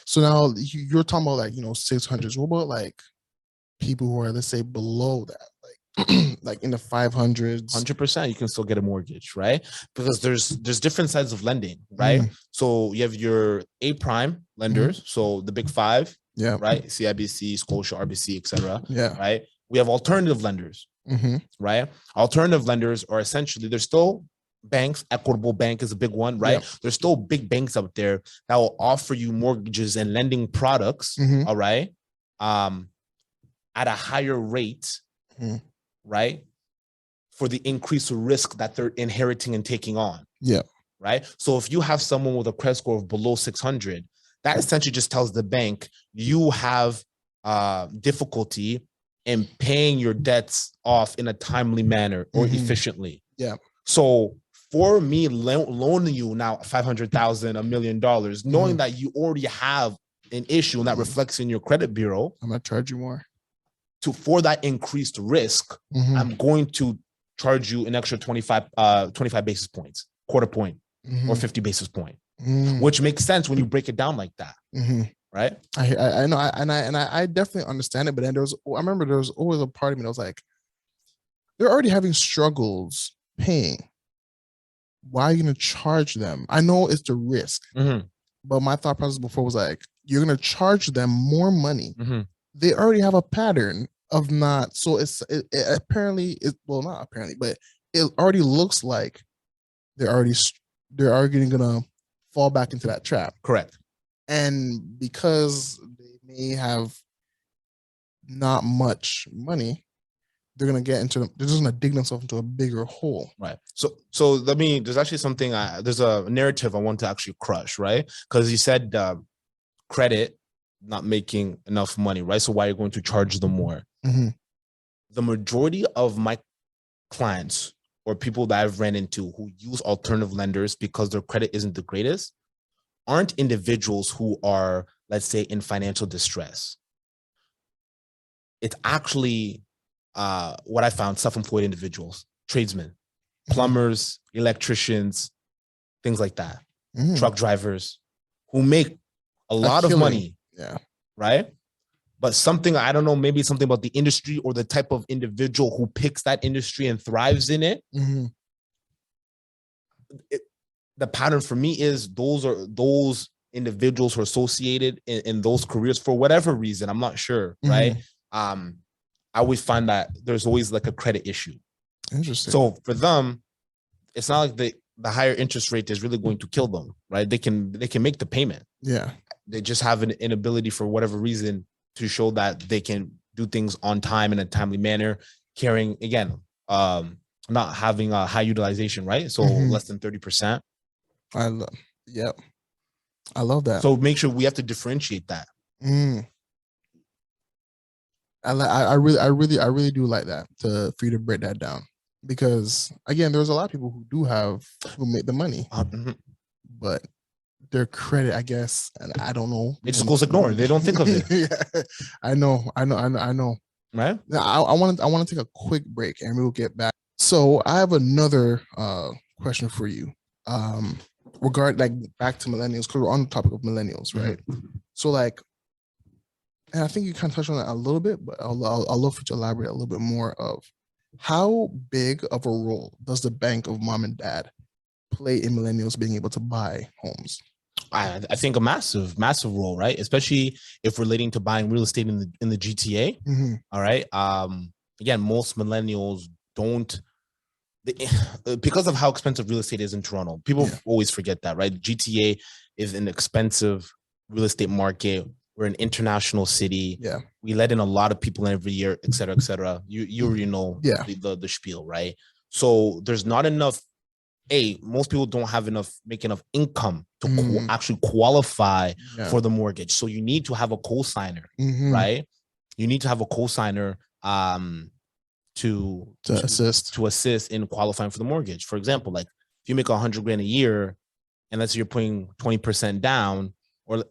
So now you're talking about like 600s. What about like people who are, let's say, below that, like in the 500s? 100%, you can still get a mortgage, right? Because there's different sides of lending, right? So you have your A prime lenders, so the big five, right? CIBC, Scotia, RBC, etc. Right? We have alternative lenders, right? Alternative lenders are essentially, they're still banks. Equitable Bank is a big one, right? There's still big banks out there that will offer you mortgages and lending products, all right, at a higher rate, right, for the increased risk that they're inheriting and taking on. Right. So if you have someone with a credit score of below 600, that essentially just tells the bank you have difficulty in paying your debts off in a timely manner or efficiently. So for me loaning you now $500,000, $1 million, knowing that you already have an issue and that reflects in your credit bureau, I'm gonna charge you more. For that increased risk, I'm going to charge you an extra 25 basis points, quarter point, or 50 basis point, which makes sense when you break it down like that, right? I know, I definitely understand it, but then I remember there was always a part of me that was like, they're already having struggles paying. Why are you going to charge them? I know it's the risk, but my thought process before was like, you're going to charge them more money. They already have a pattern of not, so apparently, well, not apparently, but it already looks like they're already gonna fall back into that trap. Correct. And because they may have not much money, they're just gonna dig themselves into a bigger hole. Right. So there's actually something, there's a narrative I want to actually crush, right? Because you said credit not making enough money, right? So why are you going to charge them more? The majority of my clients or people that I've ran into who use alternative lenders because their credit isn't the greatest aren't individuals who are, let's say, in financial distress. It's actually what I found, self-employed individuals, tradesmen, plumbers, electricians, things like that, truck drivers who make a lot of money. Right. But something, I don't know, maybe something about the industry or the type of individual who picks that industry and thrives in it. The pattern for me is those individuals who are associated in those careers for whatever reason, I'm not sure. Right. I always find that there's always like a credit issue. Interesting. So for them, it's not like the higher interest rate is really going to kill them. Right. They can make the payment. They just have an inability for whatever reason to show that they can do things on time in a timely manner, carrying, again, not having a high utilization, right? So less than 30%. I love that. So make sure we have to differentiate that. I really do like that for you to break that down, because again, there's a lot of people who make the money, but their credit, I guess, and I don't know. It just goes ignored. They don't think of it. I know. Right. I want to take a quick break and we'll get back. So I have another question for you. Back to millennials, because we're on the topic of millennials, right? So and I think you kind of touched on that a little bit, but I'll love for you to elaborate a little bit more of how big of a role does the bank of mom and dad play in millennials being able to buy homes? I think a massive role, right? Especially if relating to buying real estate in the GTA. All right. Again, most millennials because of how expensive real estate is in Toronto, people always forget that, right? GTA is an expensive real estate market. We're an international city. Yeah. We let in a lot of people every year, et cetera, et cetera. You already know the spiel, right? So there's not enough. Most people don't make enough income to actually qualify for the mortgage. So you need to have a co-signer, right? You need to have a co-signer to assist in qualifying for the mortgage. For example, like if you make $100,000 a year, and let's say you're putting 20% down, or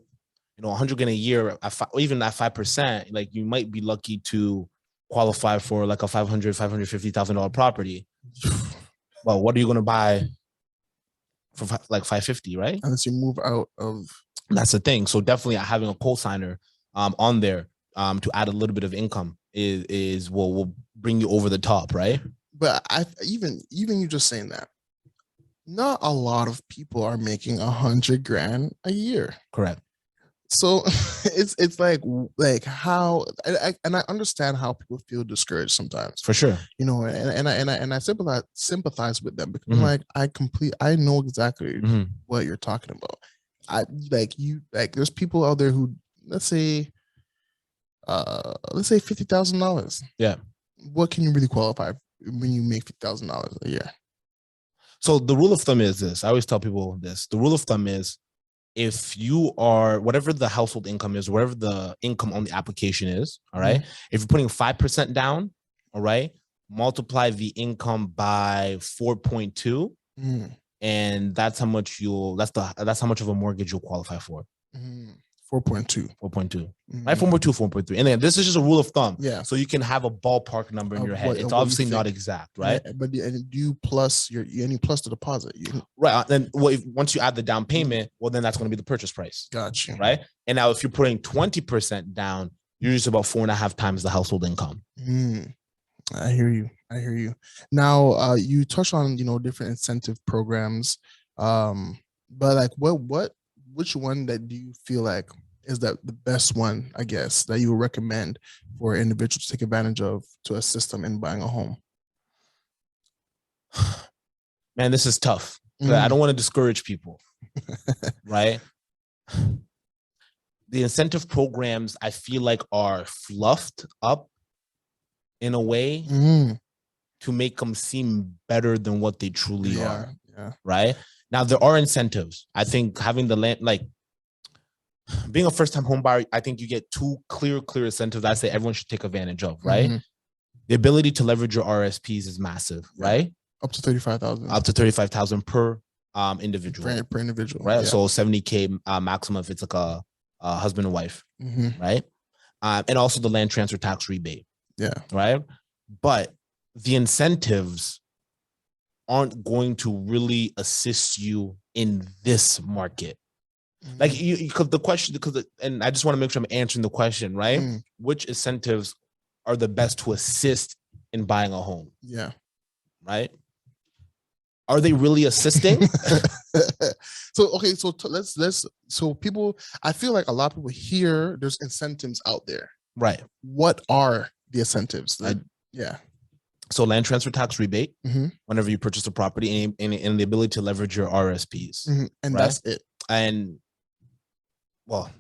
$100,000 a year, even at 5%, like you might be lucky to qualify for like a $550,000 property. Well, what are you going to buy for like $550,000, right? Unless you move out of. That's the thing. So definitely having a co-signer on there to add a little bit of income is will bring you over the top, right? But even you just saying that, not a lot of people are making $100,000 a year. Correct. So it's like how, and I understand how people feel discouraged sometimes, for sure. And I sympathize with them, because I'm like, I know exactly what you're talking about. There's people out there who, let's say $50,000. Yeah. What can you really qualify when you make $50,000 a year? So the rule of thumb is this. I always tell people this. The rule of thumb is, if you are, whatever the household income is, whatever the income on the application is, all right, if you're putting 5% down, all right, multiply the income by 4.2, and that's how much that's how much of a mortgage you'll qualify for. 4.2. Right, 4.3. And then this is just a rule of thumb. Yeah. So you can have a ballpark number in your head. It's obviously not exact, right? Yeah, but do you plus the deposit? Right. And once you add the down payment, well, then that's going to be the purchase price. Gotcha. Right. And now if you're putting 20% down, you're just about 4.5 times the household income. I hear you. Now, you touched on, different incentive programs. But like which one that do you feel like is the best one, I guess, that you would recommend for individuals to take advantage of to assist them in buying a home? Man, this is tough. I don't want to discourage people, right? The incentive programs, I feel like, are fluffed up in a way to make them seem better than what they truly are. Yeah. Right? Now, there are incentives. I think having the land, like being a first-time home buyer, I think you get two clear incentives I say everyone should take advantage of, right? The ability to leverage your RSPs is massive, right? Up to $35,000. Up to $35,000 per individual. Per individual. Right? Yeah. So $70,000 maximum if it's like a husband and wife, right? And also the land transfer tax rebate. Yeah. Right? But the incentives aren't going to really assist you in this market. Like because the question, and I just want to make sure I'm answering the question, right? Which incentives are the best to assist in buying a home? Yeah. Right? Are they really assisting? So people, I feel like a lot of people hear there's incentives out there. Right. What are the incentives? So land transfer tax rebate whenever you purchase a property, and the ability to leverage your RSPs. And right? that's it. And well,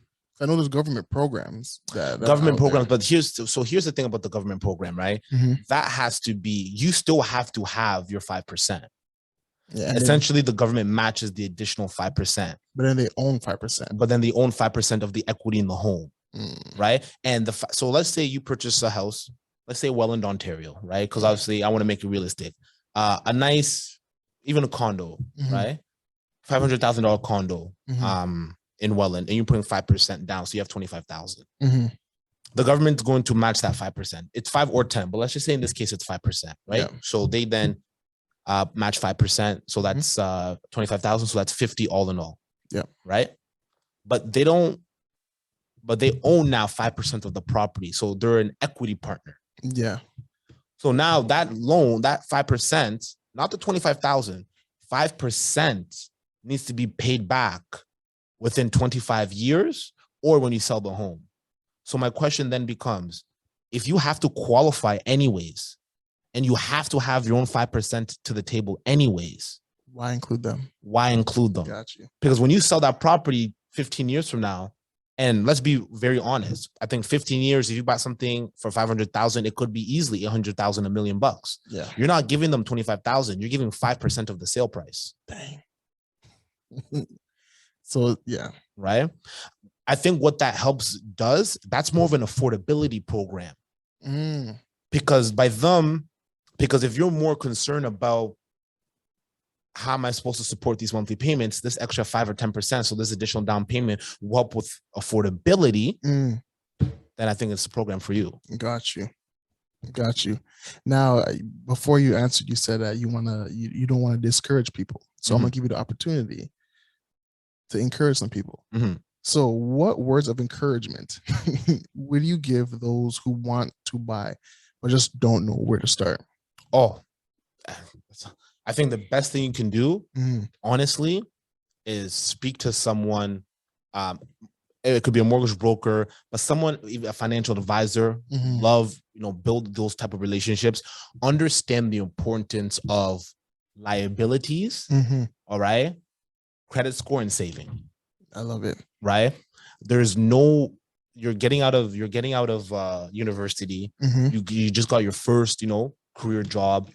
I know there's government programs. But here's the thing about the government program, right? That has to be, you still have to have your 5%. Yeah, essentially, the government matches the additional 5%. But then they own 5%. But then they own 5% of the equity in the home, right? And so let's say you purchase a house, let's say Welland, Ontario, right? Because obviously I want to make it realistic. A nice, even a condo, right? $500,000 condo in Welland, and you're putting 5% down, so you have $25,000. The government's going to match that 5%. It's 5 or 10, but let's just say in this case it's 5%, right? Yeah. So they then match 5%, so that's 25,000, so that's 50 all in all. Yeah. Right. But they own now 5% of the property, so they're an equity partner. Yeah. So now that loan, that 5%, not the 25,000, 5% needs to be paid back within 25 years or when you sell the home. So my question then becomes, if you have to qualify anyways, and you have to have your own 5% to the table anyways. Why include them? Why include them? Got you. Because when you sell that property 15 years from now, and let's be very honest, I think 15 years, if you buy something for 500,000, it could be easily 100,000, $1 million. Yeah. You're not giving them 25,000. You're giving 5% of the sale price. Dang. So yeah. Right. I think what that helps does, that's more of an affordability program. Because if you're more concerned about how am I supposed to support these monthly payments, this extra 5 or 10%, so this additional down payment will help with affordability, then I think it's a program for you. Got you. Now, before you answered, you said that you don't want to discourage people. So I'm gonna give you the opportunity to encourage some people. So what words of encouragement would you give those who want to buy but just don't know where to start? Oh, I think the best thing you can do, honestly, is speak to someone. It could be a mortgage broker, but someone, even a financial advisor. Love, build those type of relationships. Understand the importance of liabilities. All right, credit score and saving. I love it. Right? You're getting out of university. You just got your first, career job,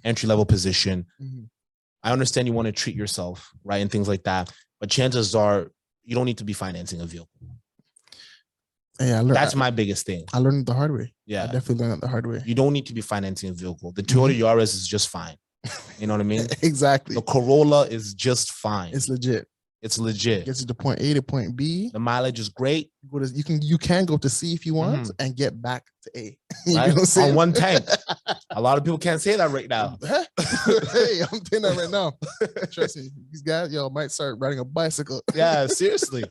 entry-level position. I understand you want to treat yourself, right, and things like that, but chances are you don't need to be financing a vehicle. That's my biggest thing. I learned it the hard way. Yeah, I definitely learned it the hard way. You don't need to be financing a vehicle. The Toyota Yaris is just fine. You know what I mean? Exactly. The Corolla is just fine. It's legit. It's legit. Gets you to point A to point B. The mileage is great. You can go to C if you want and get back to A. Right? On one tank. A lot of people can't say that right now. Hey, I'm saying that right now. Trust me, these guys, might start riding a bicycle. Yeah, seriously.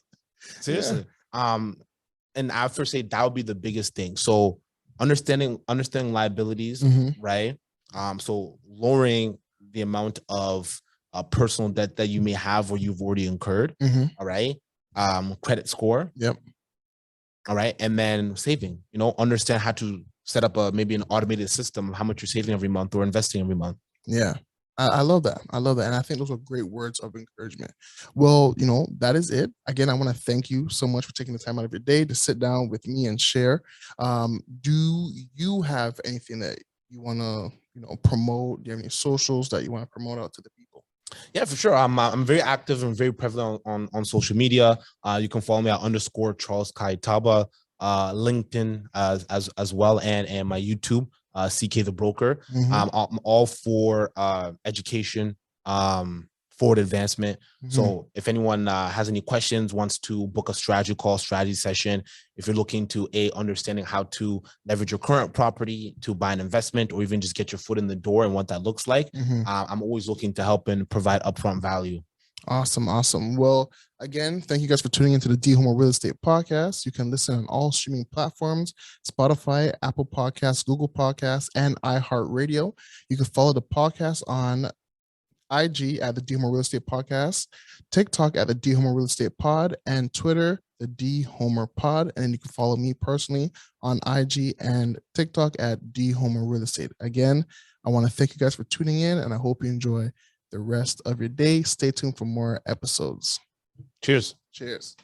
Yeah. And I first say that would be the biggest thing. So understanding liabilities, right? So lowering the amount of personal debt that you may have or you've already incurred. All right. Credit score. Yep. All right. And then saving, understand how to set up maybe an automated system of how much you're saving every month or investing every month. Yeah. I love that. And I think those are great words of encouragement. Well, that is it. Again, I want to thank you so much for taking the time out of your day to sit down with me and share. Do you have anything that you want to, promote? Do you have any socials that you want to promote out to the people? Yeah, for sure. I'm very active and very prevalent on social media. You can follow me at _Charles Kaitaba, LinkedIn as well, and my YouTube, CK the Broker. I'm all for education, forward advancement. So if anyone has any questions, wants to book a strategy session, if you're looking to understanding how to leverage your current property to buy an investment, or even just get your foot in the door and what that looks like, I'm always looking to help and provide upfront value. Awesome. Well, again, thank you guys for tuning into the D Homer Real Estate Podcast. You can listen on all streaming platforms: Spotify, Apple Podcasts, Google Podcasts, and iHeartRadio. You can follow the podcast on IG at the D Homer Real Estate Podcast, TikTok at the D Homer Real Estate Pod, and Twitter, the D Homer Pod. And then you can follow me personally on IG and TikTok at D Homer Real Estate. Again, I want to thank you guys for tuning in, and I hope you enjoy the rest of your day. Stay tuned for more episodes. Cheers. Cheers.